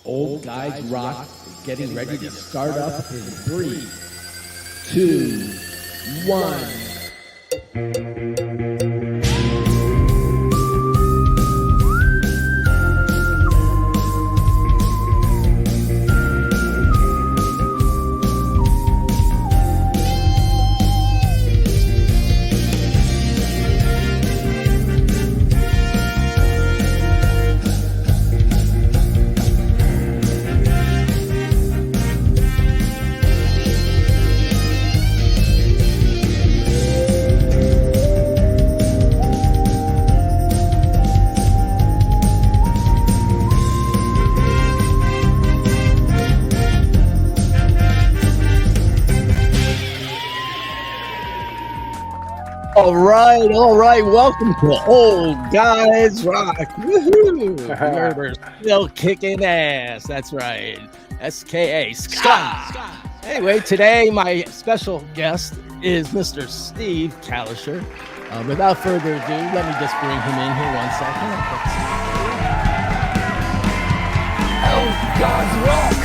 Old Guys Rock is getting ready to start up in 3, 2, 1. All right. Welcome to Old Guys Rock. Woohoo! We're still kicking ass. That's right. SKA, ska. Anyway, today my special guest is Mr. Steve Kalisher. Without further ado, let me just bring him in here 1 second. Old Guys Rock.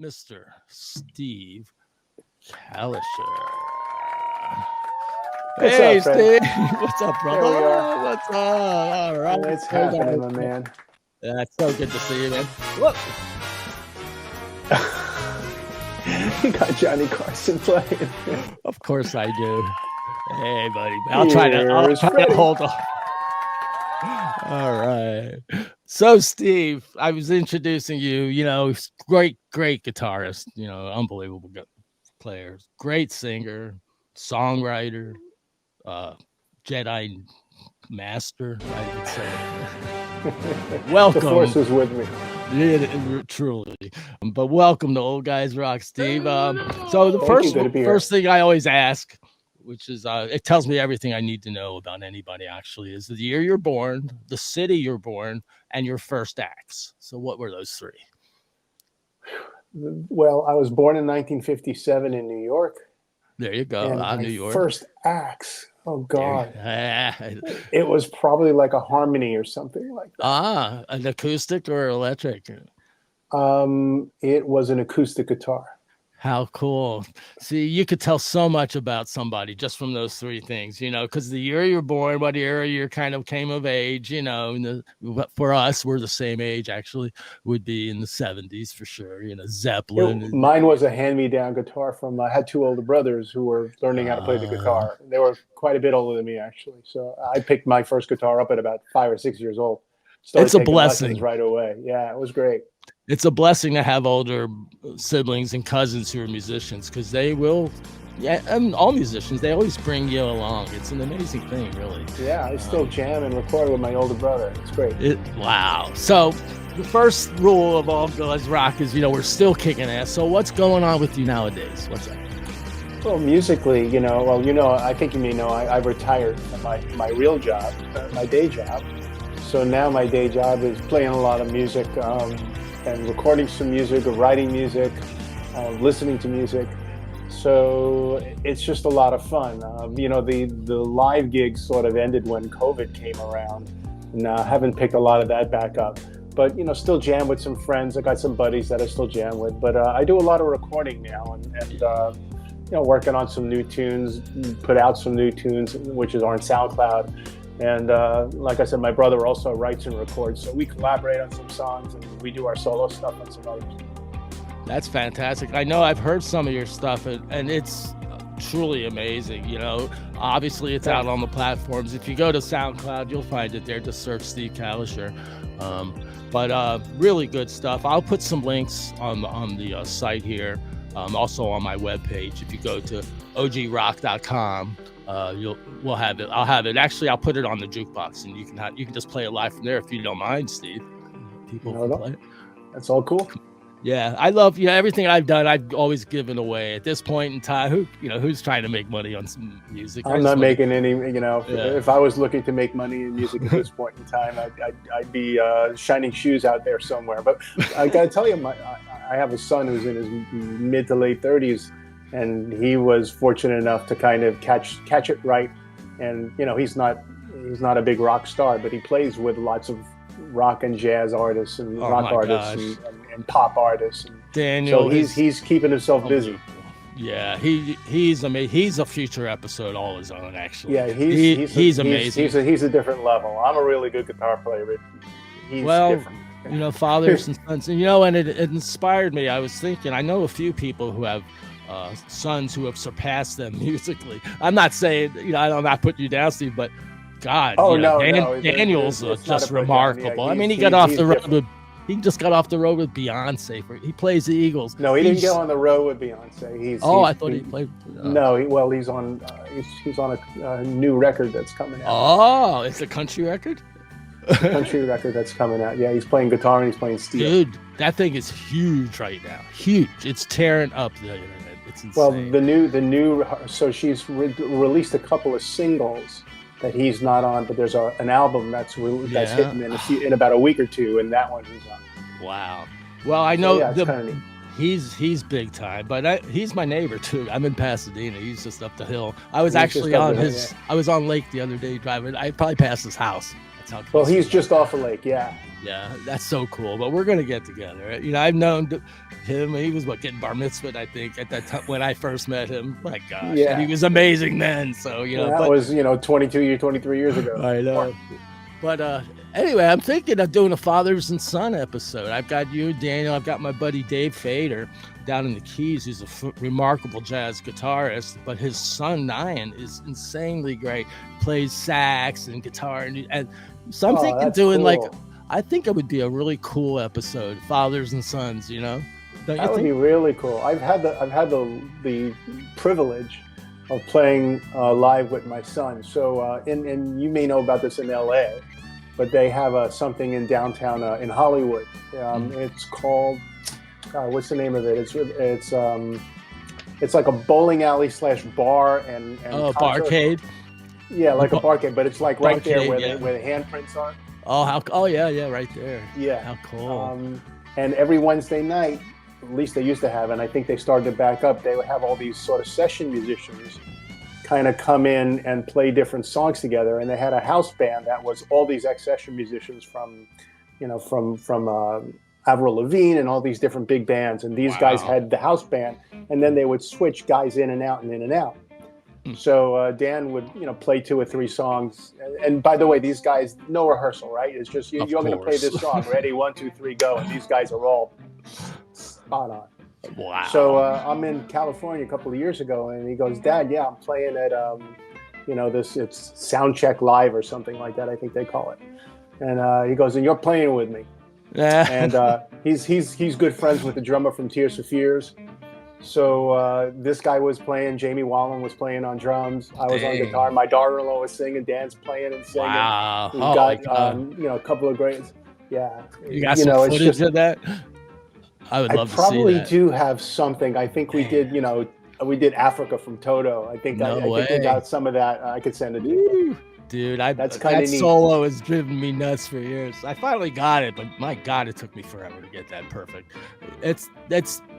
Mr. Steve Kalisher. Hey, up, Steve. What's up, brother? There we are. What's up? All right. It's happening, my man. That's so good to see you, man. Look. You got Johnny Carson playing. Of course I do. Hey, buddy. I'll try to hold on. All right. So, Steve, I was introducing you, great guitarist, unbelievable player, great singer, songwriter, Jedi master, I would say. Welcome. The force is with me. Yeah, truly. But welcome to Old Guys Rock, Steve. So the first thing I always ask, which is it tells me everything I need to know about anybody, actually, is the year you're born, the city you're born, and your first acts. So what were those three? Well, I was born in 1957 in New York. There you go. And New York. First acts. Oh, God. Yeah. It was probably like a harmony or something like that. An acoustic or electric? It was an acoustic guitar. How cool. See, you could tell so much about somebody just from those three things, because the year you're born, what era you kind of came of age, for us, we're the same age, actually, would be in the 70s for sure, Zeppelin. Mine was a hand-me-down guitar I had two older brothers who were learning how to play the guitar. They were quite a bit older than me, actually. So I picked my first guitar up at about 5 or 6 years old. It's a blessing. Right away. Yeah, it was great. It's a blessing to have older siblings and cousins who are musicians, because they will, and all musicians, they always bring you along. It's an amazing thing, really. Yeah, I still jam and record with my older brother. It's great. Wow. So the first rule of All Guys Rock is, we're still kicking ass. So what's going on with you nowadays? What's that? Well, musically, I think you may know, I retired from my real job, my day job. So now my day job is playing a lot of music, and recording some music, or writing music, listening to music. So it's just a lot of fun. The live gigs sort of ended when COVID came around, and I haven't picked a lot of that back up. But, still jam with some friends. I got some buddies that I still jam with. But I do a lot of recording now, and working on some new tunes, put out some new tunes, which are on SoundCloud. And like I said, my brother also writes and records. So we collaborate on some songs, and we do our solo stuff on some others. That's fantastic. I know I've heard some of your stuff, and it's truly amazing. You know, obviously it's out on the platforms. If you go to SoundCloud, you'll find it there. Just search Steve Kalisher. But really good stuff. I'll put some links on the site here. Also on my webpage. If you go to ogrrock.com, we'll have it. I'll have it. Actually, I'll put it on the jukebox, and you can just play it live from there if you don't mind, Steve. People can play it. That's all cool. Yeah, I love everything I've done. I've always given away. At this point in time, who's trying to make money on some music? I'm not making any. If I was looking to make money in music at this point in time, I'd be shining shoes out there somewhere. But I got to tell you, I have a son who's in his mid to late 30s, and he was fortunate enough to kind of catch it right. And he's not a big rock star, but he plays with lots of rock and jazz artists and rock artists and pop artists. And Daniel, so he's keeping himself busy. Yeah, he's amazing. He's a future episode all his own, actually. Yeah, he's amazing. He's a different level. I'm a really good guitar player, but he's different. Fathers and sons, and it inspired me. I was thinking, I know a few people who have sons who have surpassed them musically. I'm not saying, I'm not putting you down, Steve, but God, Daniel's just remarkable. I mean, he got off the road with. He just got off the road with Beyonce. He plays the Eagles. No, he didn't get on the road with Beyonce. I thought he played. He's on. He's on a new record that's coming out. Oh, it's a country record. Country record that's coming out. Yeah, he's playing guitar and he's playing steel. Dude, that thing is huge right now. Huge. It's tearing up the internet. It's insane. Well, the new. So she's released a couple of singles that he's not on, but there's an album that's hitting in about a week or two, and that one he's on. Wow. Well, I know it's kind of neat. He's big time, but he's my neighbor too. I'm in Pasadena. He's just up the hill. I was actually on I was on Lake the other day driving. I probably passed his house. That's how. Well, he's just off a lake. Yeah. Yeah, that's so cool. But we're gonna get together. I've known him. He was getting bar mitzvah, I think, at that time when I first met him. My gosh, yeah. And he was amazing then. So that was 23 years ago. I know. But anyway, I'm thinking of doing a fathers and son episode. I've got you, Daniel. I've got my buddy Dave Fader down in the Keys. He's a remarkable jazz guitarist, but his son Nyan is insanely great. Plays sax and guitar, and so I'm thinking doing cool. I think it would be a really cool episode, fathers and sons. Don't you that would be really cool. I've had the privilege of playing live with my son. So and you may know about this in LA, but they have something in downtown in Hollywood. It's called what's the name of it? It's like a bowling alley / bar and barcade. Yeah, like a barcade, but it's like right there where the handprints are. Oh yeah, right there. Yeah, how cool. And every Wednesday night, at least they used to have, and I think they started to back up, they would have all these sort of session musicians kind of come in and play different songs together. And they had a house band that was all these ex-session musicians from Avril Lavigne and all these different big bands. And these guys had the house band, and then they would switch guys in and out and in and out. So Dan would, play 2 or 3 songs. And by the way, these guys, no rehearsal, right? It's just, you're going to play this song. Ready, 1, 2, 3, go. And these guys are all spot on. Wow. So I'm in California a couple of years ago, and he goes, Dad, I'm playing at, it's Soundcheck Live or something like that, I think they call it. And he goes, and you're playing with me. Yeah. And he's good friends with the drummer from Tears for Fears. So this guy was playing, Jamie Wallen was playing on drums. I was on guitar. My daughter-in-law was singing, Dan's playing and singing. Wow. We've got, a couple of great, yeah. You got some footage of that? I would love to see that. I probably do have something. I think we did, we did Africa from Toto. I think I think we got some of that. I could send it to you. Dude, that solo has driven me nuts for years. I finally got it, but my God, it took me forever to get that perfect.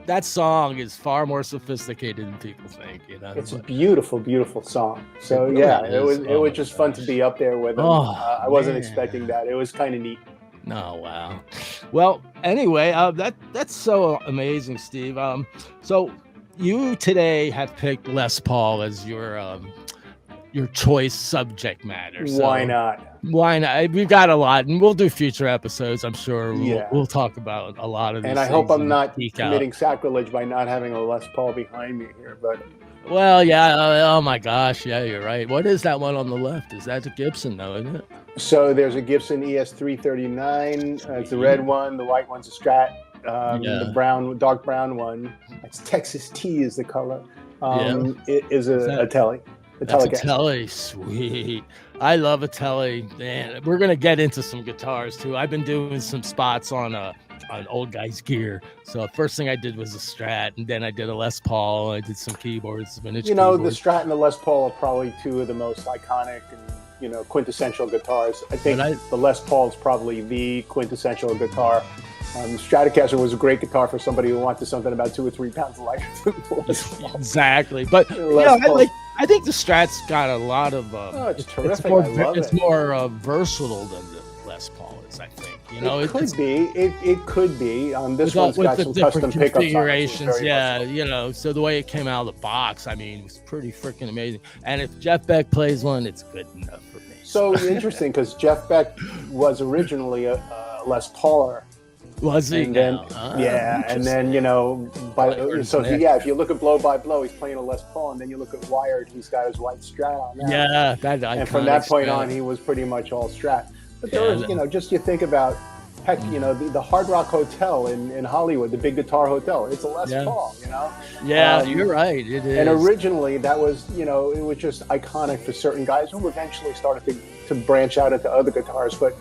That song is far more sophisticated than people think. It's a beautiful, beautiful song. So it was just fun to be up there with them. I wasn't expecting that. It was kind of neat. Oh, wow. Well, anyway, that's so amazing, Steve. So you today have picked Les Paul as your choice subject matter. So why not? Why not? We've got a lot, and we'll do future episodes. I'm sure we'll talk about a lot of these. And I hope I'm not committing sacrilege by not having a Les Paul behind me here, but Well, yeah. Oh my gosh, yeah, you're right. What is that one on the left? Is that a Gibson, though, isn't it? So there's a Gibson ES339. It's the red one. The white one's a Strat. The Yeah, brown, dark brown one. It's Texas T is the color. yeah. It is Is a Tele. A That's a Telecaster. Tele, sweet. I love a Tele, man. We're gonna get into some guitars too. I've been doing some spots on old guys gear. So first thing I did was a Strat, and then I did a Les Paul. I did some keyboards, vintage You know, the keyboards. Strat and the Les Paul are probably two of the most iconic and quintessential guitars. I think the Les Paul is probably the quintessential guitar. Stratocaster was a great guitar for somebody who wanted something about 2 or 3 pounds lighter than the Les Paul. Exactly, but I think the Strat's got a lot of. It's terrific. It's more versatile than the Les Paul is, I think. It could be. It could be. This one's got some custom pickups configurations. Yeah, so the way it came out of the box, I mean, it was pretty freaking amazing. And if Jeff Beck plays one, it's good enough for me. So interesting, because Jeff Beck was originally a Les Pauler. Was he? And then, and then if you look at Blow by Blow, he's playing a Les Paul, and then you look at Wired, he's got his white Strat on now. Yeah, and from that point on, he was pretty much all Strat. But there was, just you think about, heck, the Hard Rock Hotel in Hollywood, the big guitar hotel, it's a Les Paul, Yeah, you're right. It is. And originally, that was, it was just iconic for certain guys who eventually started to branch out into other guitars, but.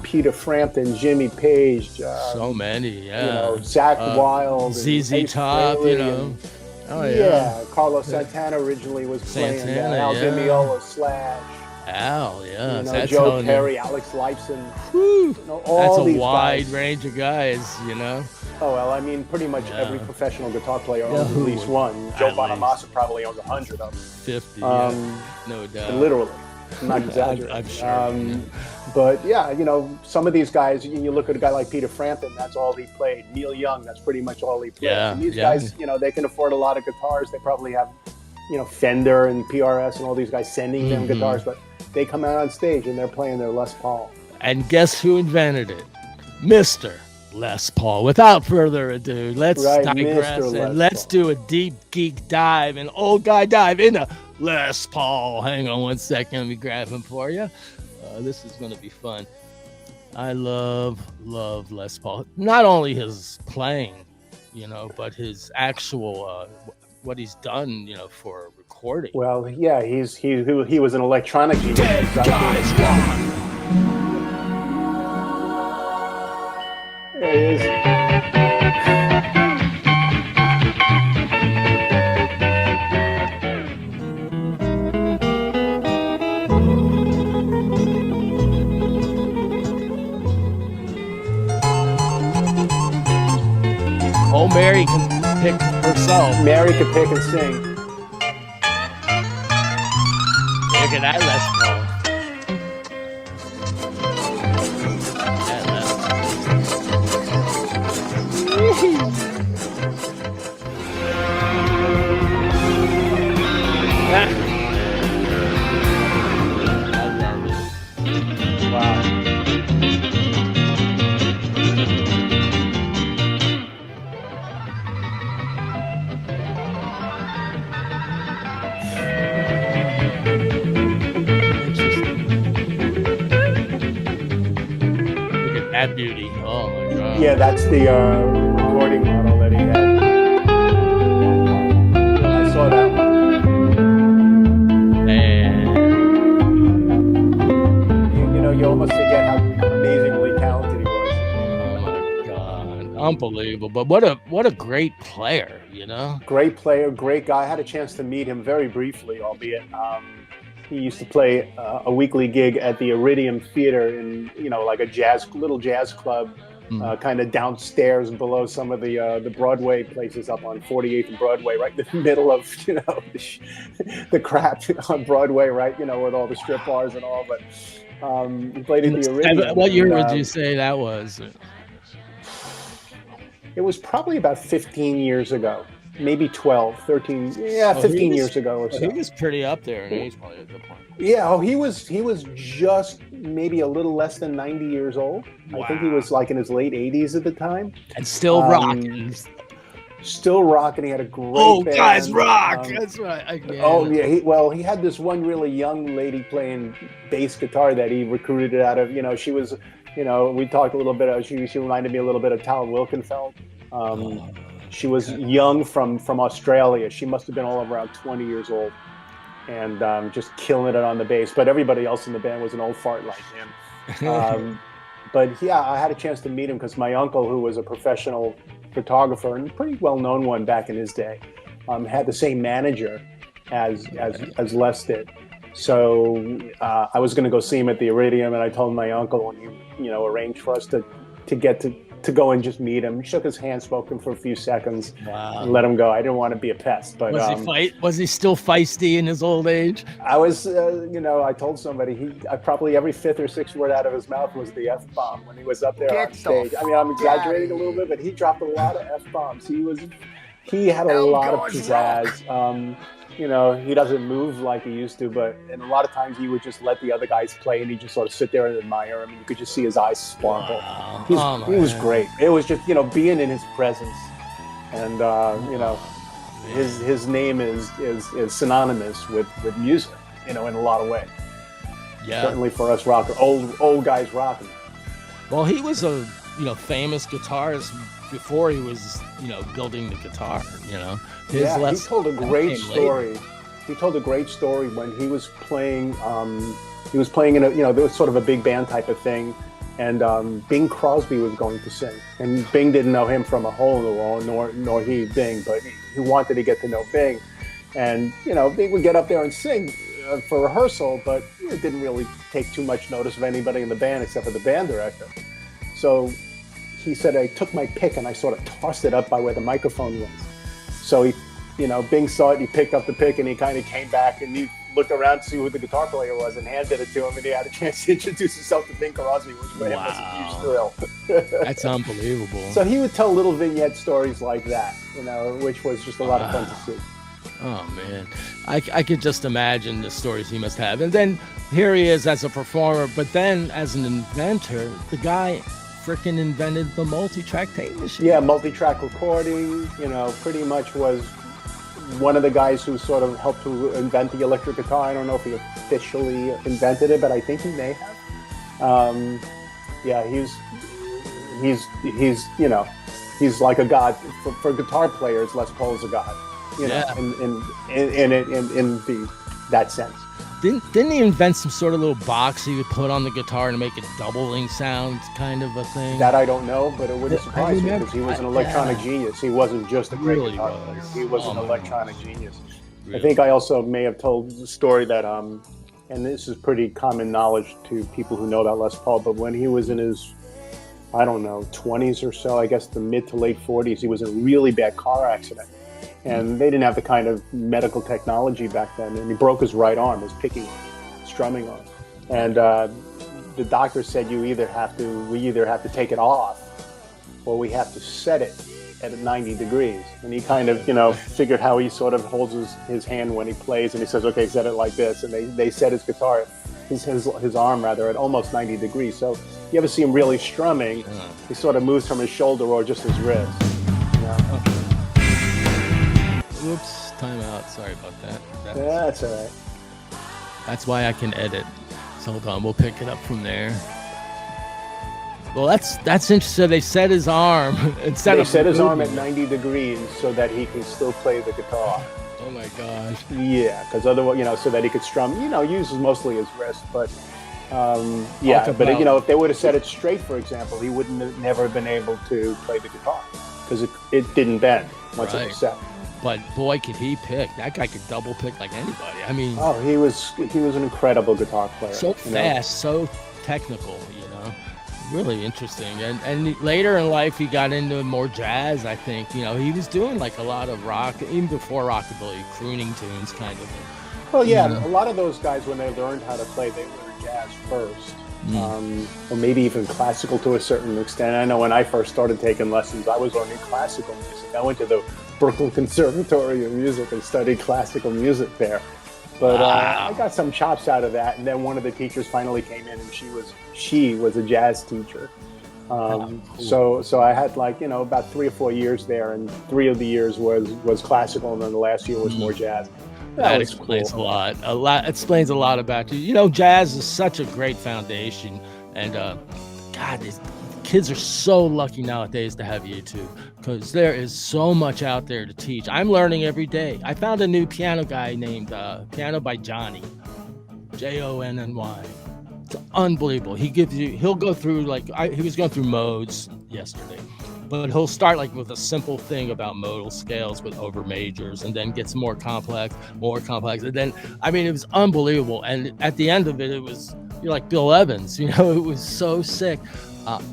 Peter Frampton, Jimmy Page, so many, Zakk Wylde, ZZ Top, Carlos Santana originally was playing Al Di Meola, Slash, Al, Joe Perry, Alex Lifeson, that's a wide range of guys, Oh well, I mean, pretty much every professional guitar player owns at least one. Joe Bonamassa probably owns 100 of them. 50, no doubt. Literally, I'm not exaggerating. I'm sure. But some of these guys, you look at a guy like Peter Frampton, that's all he played. Neil Young, that's pretty much all he played. And these guys, they can afford a lot of guitars. They probably have, Fender and PRS and all these guys sending them guitars, but they come out on stage and they're playing their Les Paul. And guess who invented it? Mr. Les Paul. Without further ado, let's digress and let's do a deep geek dive, an old guy dive into Les Paul. Hang on one second, let me grab him for you. This is going to be fun. I love Les Paul. Not only his playing, but his actual what he's done, for recording. Well, yeah, he was an electronic genius. Dead guys rock. There he is. Oh, Mary can pick herself. Mary could pick and sing. Look at that Les Paul. Wow. That beauty. Oh my god. Yeah, that's the recording model that he had. I saw that one. Man. You almost forget how amazingly talented he was. Oh my god. Unbelievable. But what a great player, Great player, great guy. I had a chance to meet him very briefly, albeit he used to play a weekly gig at the Iridium Theater in, like a little jazz club, kind of downstairs below some of the Broadway places up on 48th and Broadway, right in the middle of, the crap on Broadway, right, with all the strip bars and all. But he played in the Iridium. What year would you say that was? It was probably about 15 years ago. Maybe 12, 13, 15 years ago or so. He was pretty up there in age probably at that point. Yeah, he was just maybe a little less than 90 years old. Wow. I think he was like in his late 80s at the time. And still rocking. Still rocking. He had a great Oh, band. guys rock. That's right. Oh yeah, he had this one really young lady playing bass guitar that he recruited out of. She was, we talked a little bit. She reminded me a little bit of Tal Wilkenfeld. She was young from Australia. She must have been all around 20 years old, and just killing it on the bass. But everybody else in the band was an old fart like him. But yeah, I had a chance to meet him because my uncle, who was a professional photographer and pretty well known one back in his day, had the same manager as Les did. So I was going to go see him at the Iridium, and I told my uncle, and he arranged for us to get to go and just meet him. He shook his hand, spoke to him for a few seconds, and let him go. I didn't want to be a pest, but was he still feisty in his old age? I was, I told somebody probably every fifth or sixth word out of his mouth was the F-bomb when he was up there on stage. I mean, I'm exaggerating a little bit, but he dropped a lot of F-bombs. He had a lot of pizzazz. He doesn't move like he used to, and a lot of times he would just let the other guys play, and he'd just sort of sit there and admire him, and you could just see his eyes sparkle. Wow. He was great. It was just, being in his presence, and his name is synonymous with music, in a lot of ways. Yeah. Certainly for us rocker, old guys rocking. Well, he was a famous guitarist before he was building the guitar. He told a great story. He told a great story when he was playing. He was playing in there was sort of a big band type of thing, and Bing Crosby was going to sing, and Bing didn't know him from a hole in the wall, nor he Bing, but he wanted to get to know Bing, and Bing would get up there and sing for rehearsal, but didn't really take too much notice of anybody in the band except for the band director. So he said, I took my pick and I sort of tossed it up by where the microphone was. So he, Bing saw it, he picked up the pick, and he kind of came back and he looked around to see who the guitar player was and handed it to him, and he had a chance to introduce himself to Bing Crosby, which for him was a huge thrill. That's unbelievable. So he would tell little vignette stories like that, which was just a lot of fun to see. Oh man, I could just imagine the stories he must have. And then here he is as a performer, but then as an inventor, the guy freaking invented the multi-track tape machine. Yeah, multi-track recording, pretty much was one of the guys who sort of helped to invent the electric guitar. I don't know if he officially invented it, but I think he may have. Yeah, he's like a god for guitar players. Les Paul's a god, in that sense. Didn't he invent some sort of little box he would put on the guitar to make a doubling sound kind of a thing? That I don't know, but it wouldn't surprise me because he was an electronic genius. He wasn't just a great guitar player. He was an electronic genius. Really? I think I also may have told the story that, and this is pretty common knowledge to people who know about Les Paul, but when he was in his, 20s or so, I guess the mid to late 40s, he was in a really bad car accident. And they didn't have the kind of medical technology back then. And he broke his right arm, his picking arm, strumming arm. And the doctor said, we either have to take it off, or we have to set it at 90 degrees. And he kind of, figured how he sort of holds his hand when he plays. And he says, okay, set it like this. And they set his guitar, his arm rather, at almost 90 degrees. So you ever see him really strumming, he sort of moves from his shoulder or just his wrist. Whoops, time out. Sorry about that. That's all right. That's why I can edit. So hold on, we'll pick it up from there. Well, that's interesting. So they set his arm They set his arm at 90 degrees so that he can still play the guitar. Oh my gosh. Yeah, because otherwise, so that he could strum. Uses mostly his wrist, but but if they would have set it straight, for example, he wouldn't have never been able to play the guitar because it didn't bend once it was set. But boy, could he pick. That guy could double pick like anybody. I mean, he was an incredible guitar player. So fast, so technical, really interesting. And later in life, he got into more jazz, I think. He was doing like a lot of rock, even before rockabilly, crooning tunes kind of. Well, yeah, a lot of those guys, when they learned how to play, they learned jazz first. Or maybe even classical to a certain extent. I know when I first started taking lessons, I was learning classical music. I went to the Brooklyn Conservatory of Music and studied classical music there. But I got some chops out of that. And then one of the teachers finally came in, and she was a jazz teacher. So I had like, about 3 or 4 years there, and 3 of the years was classical, and then the last year was more jazz. That was explains cool. a lot. Explains a lot about you. Jazz is such a great foundation, and God, these kids are so lucky nowadays to have YouTube, because there is so much out there to teach. I'm learning every day. I found a new piano guy named Piano by Johnny, Jonny. It's unbelievable. He'll go through he was going through modes yesterday, but he'll start like with a simple thing about modal scales with over majors, and then gets more complex, and then it was unbelievable. And at the end of it, it was like Bill Evans. It was so sick.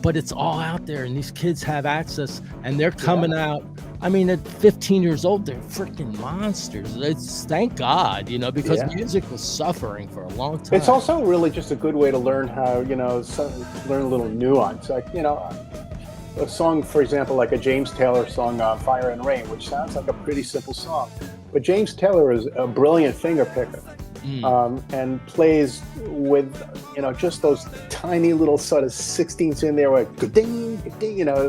But it's all out there, and these kids have access, and they're coming out. At 15 years old, they're freaking monsters. It's thank God, because music was suffering for a long time. It's also really just a good way to learn how, learn a little nuance. Like, a song, for example, like a James Taylor song, Fire and Rain, which sounds like a pretty simple song. But James Taylor is a brilliant finger picker. And plays with, just those tiny little sort of 16ths in there, where ding,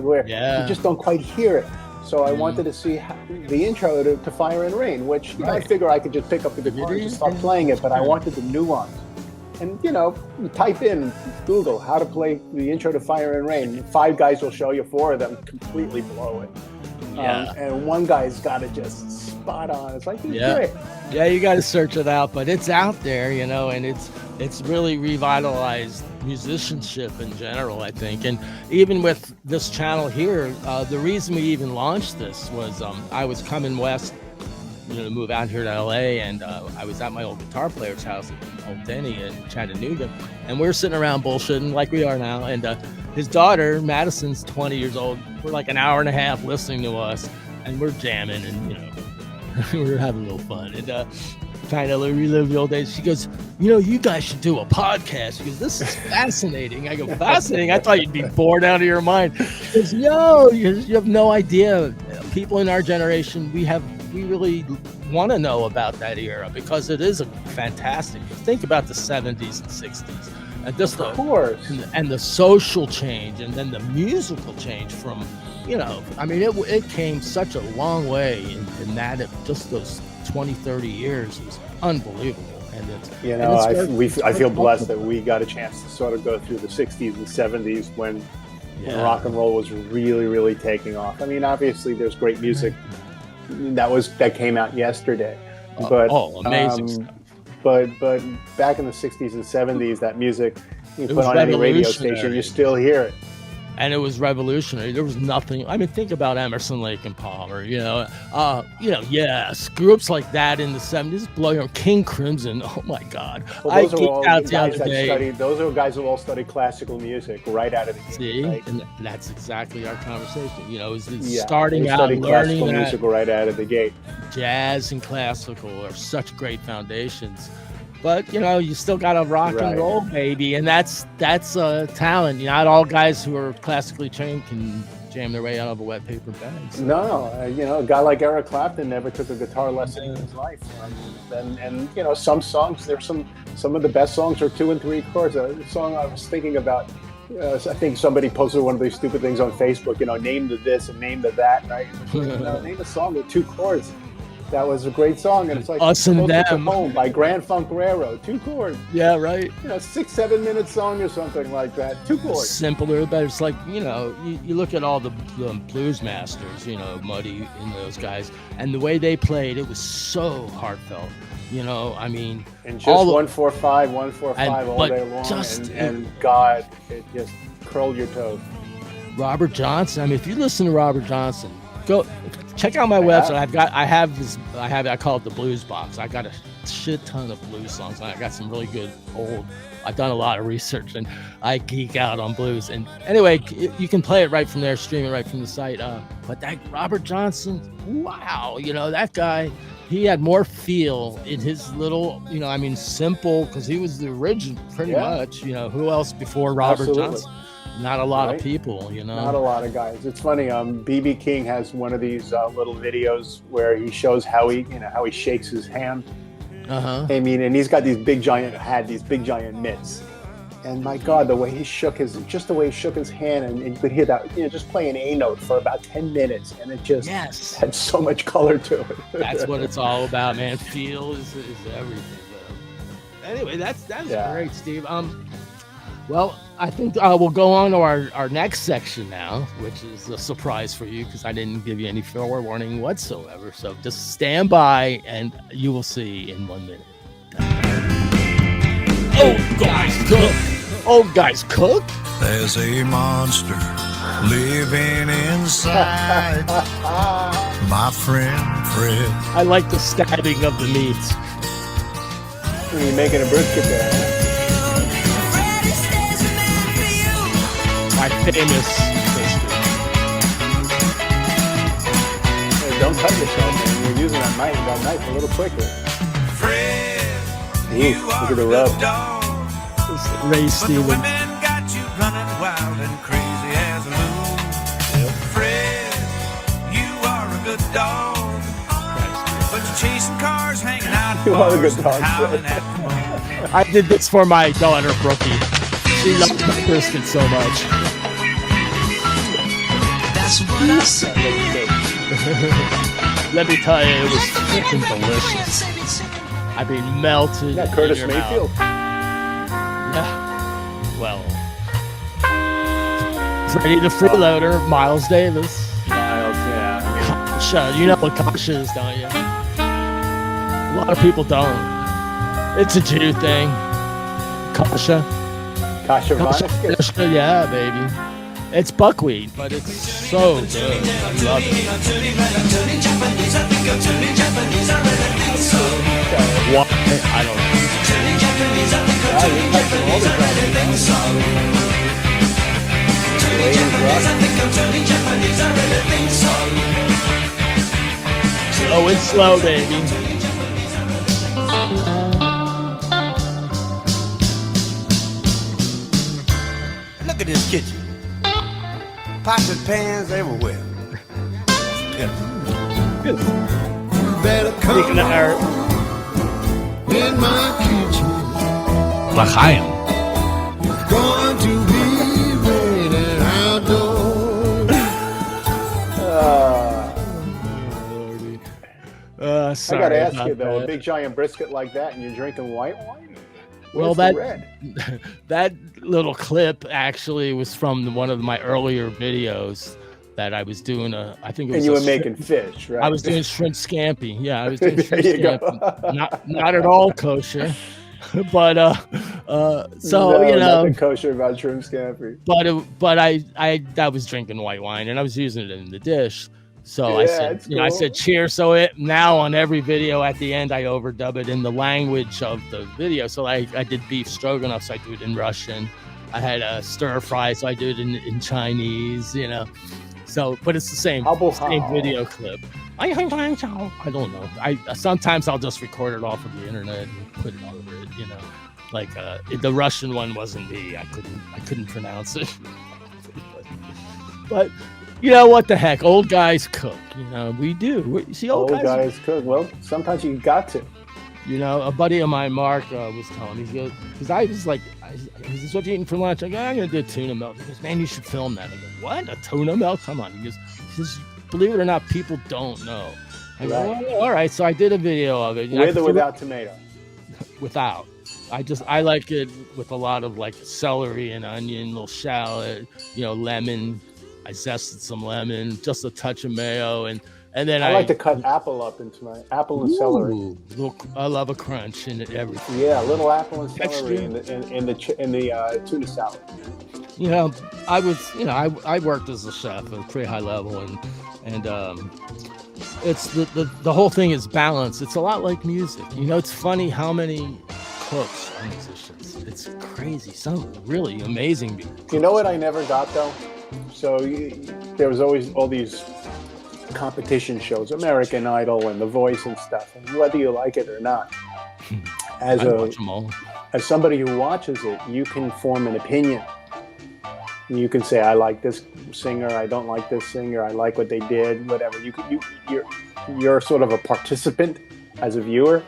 where you just don't quite hear it. So I wanted to see the intro to Fire and Rain, which I figure I could just pick up the guitar and just start playing it, but I wanted the nuance. And, you type in Google how to play the intro to Fire and Rain. 5 guys will show you, 4 of them completely blow it. And one guy's got it just spot on. It's like, great. Yeah, you got to search it out, but it's out there, and it's really revitalized musicianship in general, I think. And even with this channel here, the reason we even launched this was I was coming west, to move out here to LA, and I was at my old guitar player's house in Old Denny in Chattanooga, and we were sitting around bullshitting like we are now, and his daughter Madison's 20 years old. We're like an hour and a half listening to us, and we're jamming, and we're having a little fun, and trying to relive the old days. She goes, you guys should do a podcast. She goes, this is fascinating. I go, fascinating? I thought you'd be bored out of your mind. She goes, no, you have no idea. People in our generation, we really want to know about that era, because it is a fantastic. Think about the 70s and 60s, and just and the social change, and then the musical change from, it came such a long way in that, just those 20, 30 years. It was unbelievable. And I feel blessed that we got a chance to sort of go through the 60s and 70s when rock and roll was really, really taking off. Obviously there's great music that came out yesterday, but amazing stuff. But back in the 60s and 70s, that music you put on any radio station, you still hear it. And it was revolutionary. There was nothing. Think about Emerson, Lake and Palmer. Groups like that in the 70s, blow your King Crimson. Oh my God! Well, those are guys who all studied classical music right out of the gate. See, right? And that's exactly our conversation. Starting out learning classical music right out of the gate. Jazz and classical are such great foundations. But, you still got to rock and roll, baby. And that's talent. Not all guys who are classically trained can jam their way out of a wet paper bag. So. No, a guy like Eric Clapton never took a guitar lesson in his life. And some songs, there's some of the best songs are 2 and 3 chords. A song I was thinking about, I think somebody posted one of these stupid things on Facebook, name the this and name the that, right? Name a song with 2 chords. That was a great song, and it's like Us and Them Home by Grand Funk Railroad. 2 chords. Yeah, right. 6-7 minute song or something like that. 2 chords. Simpler, but it's like, you look at all the blues masters, Muddy and those guys, and the way they played, it was so heartfelt. And just 1-4-5 all day long, and God, it just curled your toes. Robert Johnson. If you listen to Robert Johnson, go check out my website. I call it the Blues Box. I got a shit ton of blues songs. I got some really good I've done a lot of research, and I geek out on blues. And anyway, you can play it right from there, stream it right from the site. But that Robert Johnson, wow, that guy, he had more feel in his little, simple, because he was the original pretty much. Who else before Robert Johnson? Not a lot of people, Not a lot of guys. It's funny. B.B. King has one of these little videos where he shows how he shakes his hand. And he's got these big giant mitts, And my God, the way he shook his hand, and you could hear that, just play an A note for about 10 minutes, and it just had so much color to it. That's what it's all about, man. Feel is everything. Anyway, that's great, Steve. Well, I think we'll go on to our next section now, which is a surprise for you because I didn't give you any forewarning whatsoever. So just stand by, and you will see in 1 minute. Old guys cook. Old guys cook. There's a monster living inside my friend Fred. I like the stabbing of the meats. When you're making a brisket there. My famous brisket. Hey, don't cut yourself, man. You're using that knife a little quicker. Fred, look at the rub. Ray Stevens. Women got you running wild and crazy as a loon. Yep. Fred, you are a good dog, but you're chasing cars, hanging out. You are a good dog, Fred. I did this for my daughter, Brookie. She loves my brisket so much. That's what I said. Let me tell you, it was freaking delicious. I mean, melted. Yeah, Curtis in your Mayfield. Mouth. Yeah. Well, Freddy the Freeloader, Miles Davis. Miles, yeah. Kasha, you know what Kasha is, don't you? A lot of people don't. It's a Jew thing. Kasha. Kasha Vanis. Kasha, yeah, baby. It's buckwheat, but it's so good. I love it. What? I don't know. Slow and slow, baby. Look at this kitchen. Pots and pans everywhere. Better come Speaking of art, in my kitchen. L'chaim. It's going to be raining outdoors. I Sorry gotta ask about you though, that. a big giant brisket like that, and you're drinking white wine? Well, Where's the red? that little clip actually was from one of my earlier videos that I was doing. I think it was. And you a were making fish, right? I was doing shrimp scampi. Yeah, I was doing There shrimp you go. scampi. Not at all kosher, but so No, you know, nothing kosher about shrimp scampi. but I was drinking white wine and I was using it in the dish. So I Yeah, said, it's I cool. said cheers. So now on every video at the end, I overdub it in the language of the video. So I did beef stroganoff, so I do it in Russian. I had a stir fry, so I do it in Chinese, you know. So, but it's the same video clip. I don't know. Sometimes I'll just record it off of the internet and put it over it, you know. Like the Russian one wasn't me. I couldn't pronounce it. But you know what the heck? Old guys cook. You know, we do. You see, old guys cook. Well, sometimes you got to. You know, a buddy of mine, Mark, was telling me, he goes, because I was like, he says, what you eating for lunch? I go, I'm going to do tuna melt. He goes, man, you should film that. I go, what? A tuna melt? Come on. He says, believe it or not, people don't know. I go, Right. well, all right. So I did a video of it. With or without tomato? Without. I like it with a lot of like celery and onion, little shallot, you know, lemon. I zested some lemon, just a touch of mayo, and then I like to cut apple up into my apple and celery. I love a crunch in everything. Yeah, a little apple and celery in the tuna salad. You know, I worked as a chef at a pretty high level, and it's the whole thing is balance. It's a lot like music. You know, it's funny how many cooks are musicians. It's crazy. Some really amazing people. You know what I never got though? So there was always all these competition shows, American Idol and The Voice and stuff. And whether you like it or not, as somebody who watches it, you can form an opinion. You can say, I like this singer, I don't like this singer, I like what they did, whatever. You're sort of a participant as a viewer.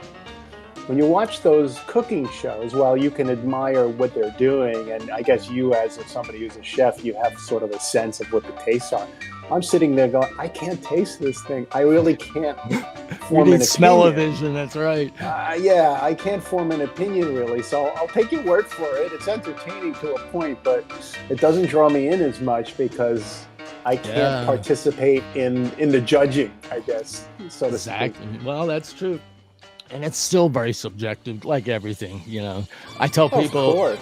when you watch those cooking shows, while you can admire what they're doing, and I guess you, as somebody who's a chef, you have sort of a sense of what the tastes are. I'm sitting there going, I can't taste this thing. I really can't form an opinion. Smell-o-vision, that's right. Yeah, I can't form an opinion really. So I'll take your word for it. It's entertaining to a point, but it doesn't draw me in as much because I can't participate in the judging, I guess, so to speak. Well, that's true. And it's still very subjective, like everything, you know. I tell people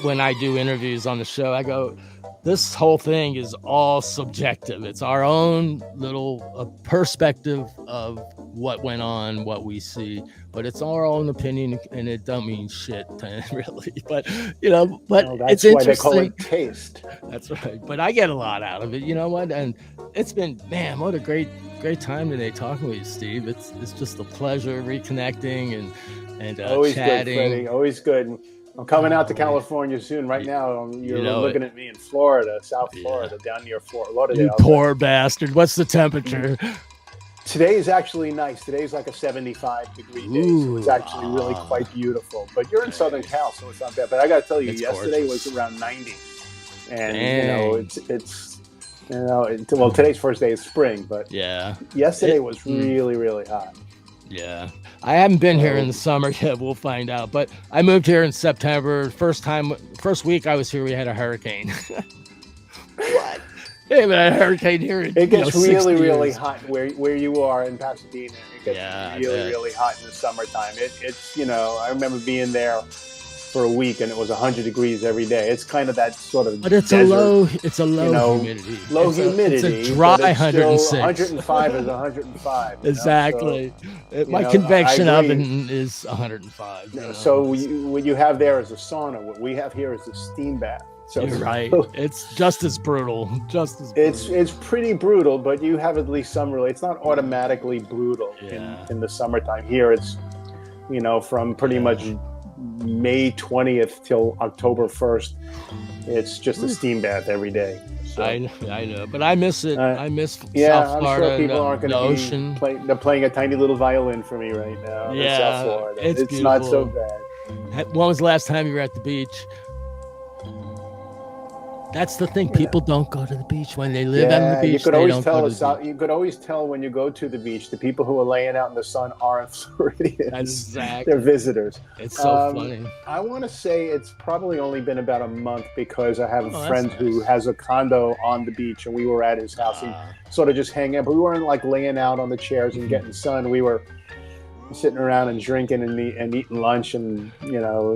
when I do interviews on the show, I go, this whole thing is all subjective. It's our own little perspective of what went on, what we see, but it's our own opinion, and it don't mean shit, really. But you know, that's it's why interesting. They call it taste. That's right. But I get a lot out of it. You know what? And it's been, man, what a great time today talking with you, Steve. It's just a pleasure reconnecting and always chatting. Good, Freddie. Always good. I'm coming out to California soon. Right now, you're looking at me in Florida, South Florida, down near Fort Lauderdale. You poor bastard. What's the temperature? Today is actually nice. Today's like a 75-degree day, so it's actually really quite beautiful. But you're in Southern Cal, so it's not bad. But I got to tell you, yesterday was around 90, and well, today's first day of spring, but yesterday was really, really hot. Yeah, I haven't been here in the summer yet. We'll find out. But I moved here in September. First week I was here, we had a hurricane. What? Yeah, but a hurricane here. It gets really hot where you are in Pasadena. It gets really hot in the summertime. It's I remember being there for a week and it was 100 degrees every day. It's kind of that sort of. But it's desert, a low humidity. Low humidity. It's a dry 106. 105 is 105. Exactly. My convection oven is 105. So what you have there is a sauna. What we have here is a steam bath. So you're right. It's just as brutal. It's pretty brutal, but you have at least some really. It's not automatically brutal in the summertime. Here it's, from pretty much May 20th till October 1st. It's just a steam bath every day. So, I know, but I miss it. I miss South Florida. I'm sure people aren't going to be they're playing a tiny little violin for me right now. Yeah, in South Florida. It's not so bad. When was the last time you were at the beach? That's the thing. People don't go to the beach when they live on the beach. You could always tell when you go to the beach. The people who are laying out in the sun aren't Floridians. Exactly. They're visitors. It's so funny. I want to say it's probably only been about a month because I have a friend who has a condo on the beach, and we were at his house and sort of just hanging out. But we weren't like laying out on the chairs and getting sun. We were sitting around and drinking and eating lunch and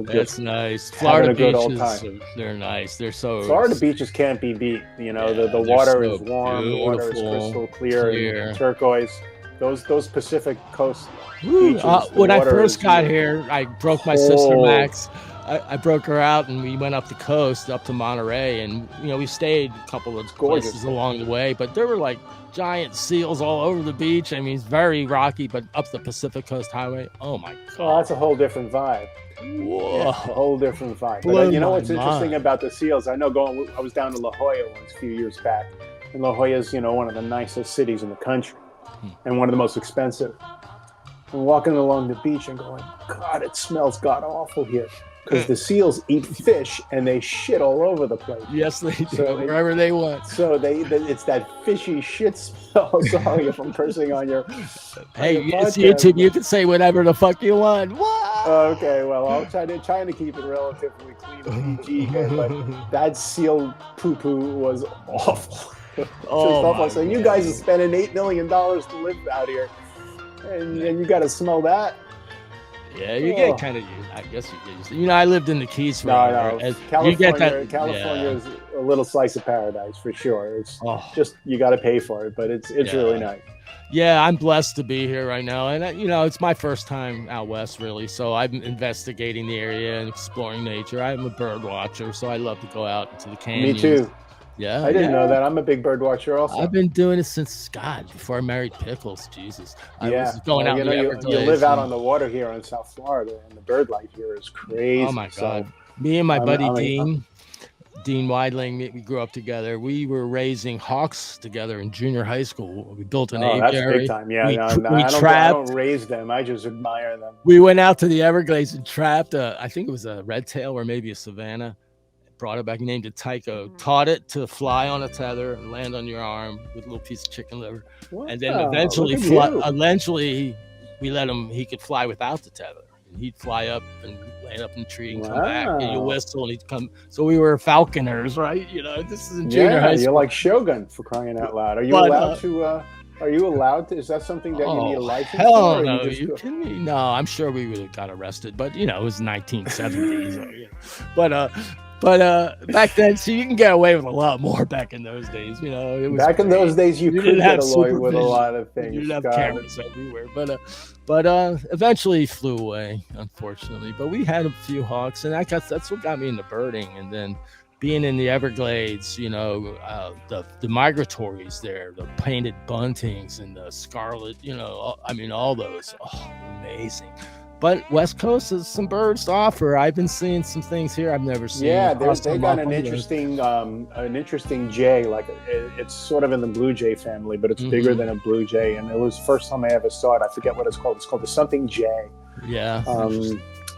that's nice. Florida having a good old beaches, time. They're nice. They're so Florida beaches can't be beat. The water is warm, the water is crystal clear. And turquoise. Those Pacific Coast beaches. When I first got here, I broke my sister Max. I broke her out and we went up the coast, up to Monterey, and we stayed a couple of places along the way, but there were like giant seals all over the beach. I mean, it's very rocky, but up the Pacific Coast Highway, oh my god. Oh, that's a whole different vibe. Whoa. Yeah, a whole different vibe. But what's interesting about the seals? I was down to La Jolla once a few years back, and La Jolla is one of the nicest cities in the country and one of the most expensive. And walking along the beach and going, God, it smells god awful here. Because the seals eat fish and they shit all over the place. Yes, they do. Wherever they want. So it's that fishy shit smell. Sorry if I'm cursing on your. Hey, it's YouTube. You can say whatever the fuck you want. What? Okay, well, I'll trying to keep it relatively clean and PG here, but that seal poo poo was awful. So you guys are spending $8 million to live out here, and you got to smell that. Yeah, you get kind of used. I guess you get. I lived in the Keys for California is a little slice of paradise for sure. It's just you got to pay for it, but it's really nice. Yeah, I'm blessed to be here right now, and it's my first time out west, really. So I'm investigating the area and exploring nature. I'm a bird watcher, so I love to go out into the canyons. Me too. Yeah, I didn't know that. I'm a big bird watcher also. I've been doing it since before I married Pickles. Jesus, I was going out. You live out on the water here in South Florida, and the bird life here is crazy. Oh my god! Me and my buddy Dean, Dean Weidling, we grew up together. We were raising hawks together in junior high school. We built an Oh, that's aviary. big time. Yeah, we, no, no, we I trapped. don't raise them. I just admire them. We went out to the Everglades and trapped. I think it was a red tail or maybe a savannah. Brought it back, named it Tycho. Taught it to fly on a tether and land on your arm with a little piece of chicken liver. Wow, And then eventually, we let him. He could fly without the tether. And he'd fly up and land up in a tree and come back. And you whistle and he'd come. So we were falconers, right? You know, this is in junior high school. You're like Shogun, for crying out loud. Are you allowed to? Are you allowed to? Is that something that you need a license hell for? No, you kidding me? No, I'm sure we would have got arrested. But you know, it was 1970s. But back then, so you can get away with a lot more back in those days. You know, it was back in those days you could get away with a lot of things. You didn't have cameras everywhere, but eventually he flew away, unfortunately. But we had a few hawks, and that's what got me into birding. And then being in the Everglades, you know, the migratories there, the painted buntings and the scarlet, you know, I mean, all those, amazing. But West Coast has some birds to offer. I've been seeing some things here I've never seen. Yeah, they got an interesting jay. Like it's sort of in the blue jay family, but it's bigger than a blue jay. And it was the first time I ever saw it. I forget what it's called. It's called the something jay. Yeah.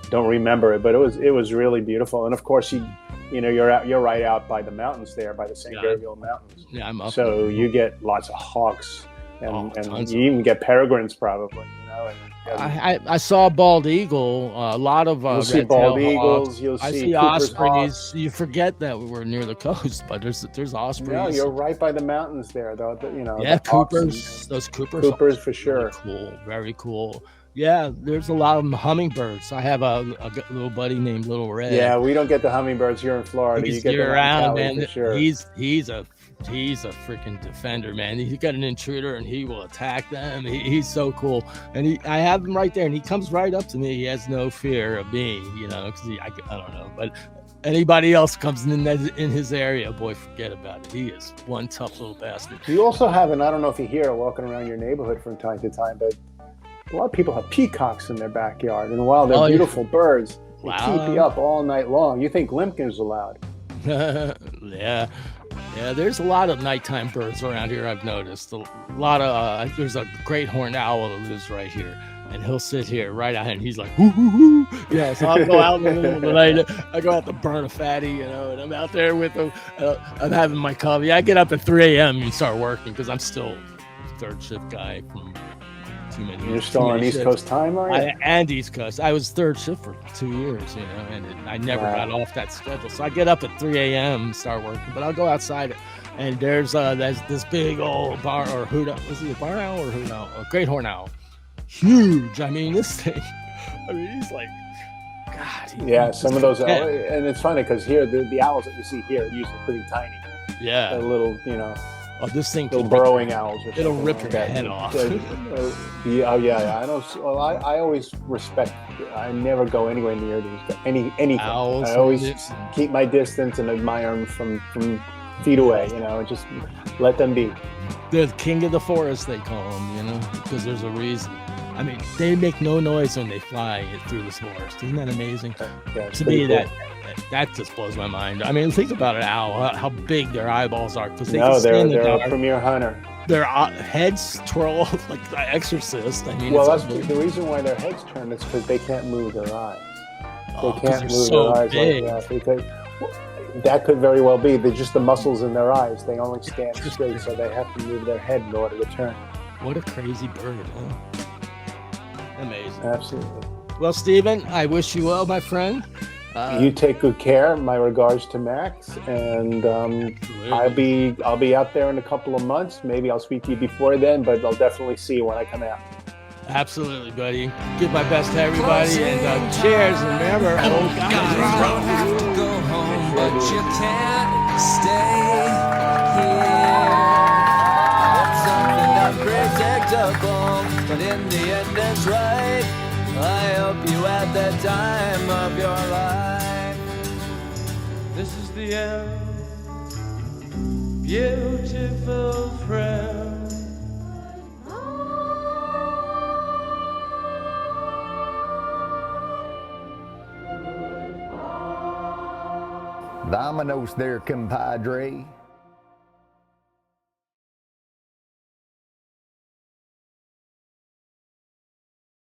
Don't remember it, but it was really beautiful. And of course, you're right out by the mountains there, by the St. Gabriel Mountains. Yeah, I'm up. So you get lots of hawks, and you even get peregrines probably. You know. I saw a bald eagle, a lot of you'll see bald eagles. I see ospreys. You forget that we were near the coast, but there's ospreys. No, you're right by the mountains there, though. Yeah, Coopers. Those Coopers. Coopers for sure. Cool, very cool. Yeah, there's a lot of hummingbirds. I have a little buddy named Little Red. Yeah, we don't get the hummingbirds here in Florida. You get them around, man. For sure. He's a freaking defender, man. He's got an intruder and he will attack them. He's so cool. And I have him right there and he comes right up to me. He has no fear of me, you know, because I don't know. But anybody else comes in his area, boy, forget about it. He is one tough little bastard. You also have, and I don't know if you hear walking around your neighborhood from time to time, but a lot of people have peacocks in their backyard. And while they're beautiful birds, they keep you up all night long. You think Limpkin's allowed. Yeah. Yeah, there's a lot of nighttime birds around here, I've noticed. A lot of, there's a great horned owl that lives right here. And he'll sit here right out and he's like, hoo, hoo, hoo. Yeah, so I'll go out in the middle of the night. I go out to burn a fatty, you know, and I'm out there with him. I'm having my coffee. I get up at 3 a.m. and start working because I'm still third shift guy from too many years. You're still on East Coast time, are you? And East Coast. I was third shift for 2 years, you know, and I never got off that schedule. So I get up at 3 a.m. and start working, but I'll go outside and there's this big old bar or hoot owl. Was he a barn owl or hoot owl? A great horn owl. Huge. I mean, this thing, he's like, God. Yeah, some of those, and it's funny because here, the owls that you see here are usually pretty tiny. Yeah. They're little, you know. Oh, this thing little burrowing owls. Or it'll rip like your head off. Yeah. I don't. Well, I always respect. I never go anywhere near these anything. Owls, I always keep my distance and admire them from feet away. You know, and just let them be. They're the king of the forest, they call them. You know, because there's a reason. I mean, they make no noise when they fly through this forest. Isn't that amazing? Yeah, to me, cool. That just blows my mind. I mean, think about an owl, how big their eyeballs are. Because they're a premier hunter. Their heads twirl like the Exorcist. I mean, well, the reason why their heads turn is because they can't move their eyes. They can't move so their eyes big. like that because that could very well be. They're just the muscles in their eyes. They only stand straight, so they have to move their head in order to turn. What a crazy bird, huh? Amazing. Absolutely. Well, Stephen, I wish you well, my friend. You take good care. My regards to Max, and I'll be out there in a couple of months. Maybe I'll speak to you before then, but I'll definitely see you when I come out. Absolutely, buddy. Give my best to everybody, and cheers. And remember, old guys. You don't have to go home, but you can't stay here. It's something unpredictable, but in the end it's right. I hope you had the time of your life. This is the end, beautiful friend. Vámonos there, compadre.